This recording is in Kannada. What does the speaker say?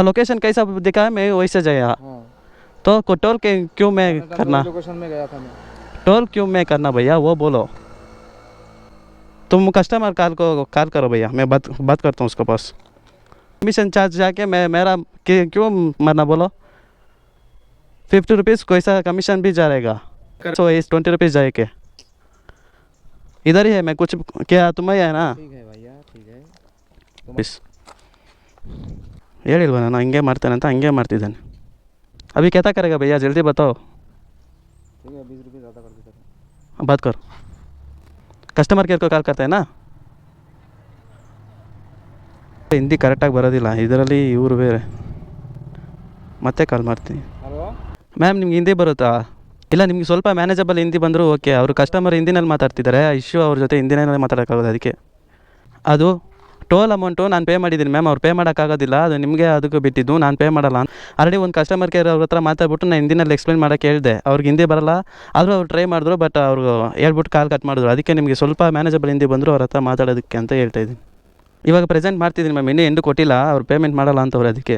लोकेशन कैसा दिखाया मैं वैसे जाया। हाँ तो टोल के क्यों मैं करना, लोकेशन में गया था मैं। टोल क्यों मैं करना भैया वो बोलो। तुम कस्टमर कॉल करो भैया, मैं बात करता हूँ उसके पास। कमीशन चार्ज जाके मैं मेरा क्यों मरना बोलो। 50 रुपीज़ कैसा कमीशन भी जा रहेगा, सो इस 20 रुपीज़ जाए के इधर ही है। मैं कुछ क्या तुम्हें है ना ठीक है भैया ठीक है। ಪ್ಲೀಸ್ ಹೇಳಿಲ್ವ ನಾನು ಹಂಗೆ ಮಾಡ್ತೇನೆ ಅಂತ, ಹಂಗೆ ಮಾಡ್ತಿದ್ದಾನೆ। अभी क्या करेगा भैया जल्दी बताओ। ठीक है 20 रुपये ज़्यादा कर देता हूँ। बात करो, ಕಸ್ಟಮರ್ ಕೇರ್ ಕೋ ಕಾಲ್ करते हैं ना। ಹಿಂದಿ ಕರೆಕ್ಟಾಗಿ ಬರೋದಿಲ್ಲ ಇದರಲ್ಲಿ, ಇವರು ಬೇರೆ ಮತ್ತೆ ಕಾಲ್ ಮಾಡ್ತೀನಿ। ಹಲೋ ಮ್ಯಾಮ್ ನಿಮ್ಗೆ ಹಿಂದಿ ಬರುತ್ತಾ? ಇಲ್ಲ ನಿಮಗೆ ಸ್ವಲ್ಪ ಮ್ಯಾನೇಜಬಲ್ ಹಿಂದಿ ಬಂದರೂ ಓಕೆ, ಅವರು ಕಸ್ಟಮರ್ ಹಿಂದಿನಲ್ಲಿ ಮಾತಾಡ್ತಿದ್ದಾರೆ, ಇಶ್ಯೂ ಅವ್ರ ಜೊತೆ ಹಿಂದಿನಲ್ಲಿ ಮಾತಾಡೋಕ್ಕಾಗೋದು, ಅದಕ್ಕೆ ಅದು ಟೋಲ್ ಅಮೌಂಟು ನಾನು ಪೇ ಮಾಡಿದ್ದೀನಿ ಮ್ಯಾಮ್, ಅವ್ರು ಪೇ ಮಾಡೋಕ್ಕಾಗೋದಿಲ್ಲ, ಅದು ನಿಮಗೆ ಅದಕ್ಕೆ ಬಿಟ್ಟಿದ್ದು, ನಾನು ಪೇ ಮಾಡಲ್ಲ। ಆಲ್ರೆಡಿ ಒಂದು ಕಸ್ಟಮರ್ ಕೇರ್ ಅವ್ರ ಹತ್ರ ಮಾತಾಡ್ಬಿಟ್ಟು ನಾನು ಹಿಂದಿನಲ್ಲಿ ಎಕ್ಸ್ಪ್ಲೇನ್ ಮಾಡೋಕ್ಕೆ ಹೇಳಿದೆ, ಅವ್ರಿಗೆ ಹಿಂದಿ ಬರಲ್ಲ, ಆದರೂ ಅವ್ರು ಟ್ರೈ ಮಾಡಿದ್ರು, ಬಟ್ ಅವರು ಹೇಳ್ಬಿಟ್ಟು ಕಾಲ್ ಕಟ್ ಮಾಡಿದ್ರು, ಅದಕ್ಕೆ ನಿಮಗೆ ಸ್ವಲ್ಪ ಮ್ಯಾನೇಜಬಲ್ ಹಿಂದಿ ಬಂದರು ಅವ್ರ ಹತ್ರ ಮಾತಾಡೋದಕ್ಕೆ ಅಂತ ಹೇಳ್ತಾಯಿದ್ದೀನಿ। ಇವಾಗ ಪ್ರೆಸೆಂಟ್ ಮಾಡ್ತಿದ್ದೀನಿ ಮ್ಯಾಮ್, ಇನ್ನೂ ಎಂಡು ಕೊಟ್ಟಿಲ್ಲ, ಅವ್ರು ಪೇಮೆಂಟ್ ಮಾಡಲ್ಲ ಅಂತವ್ರು, ಅದಕ್ಕೆ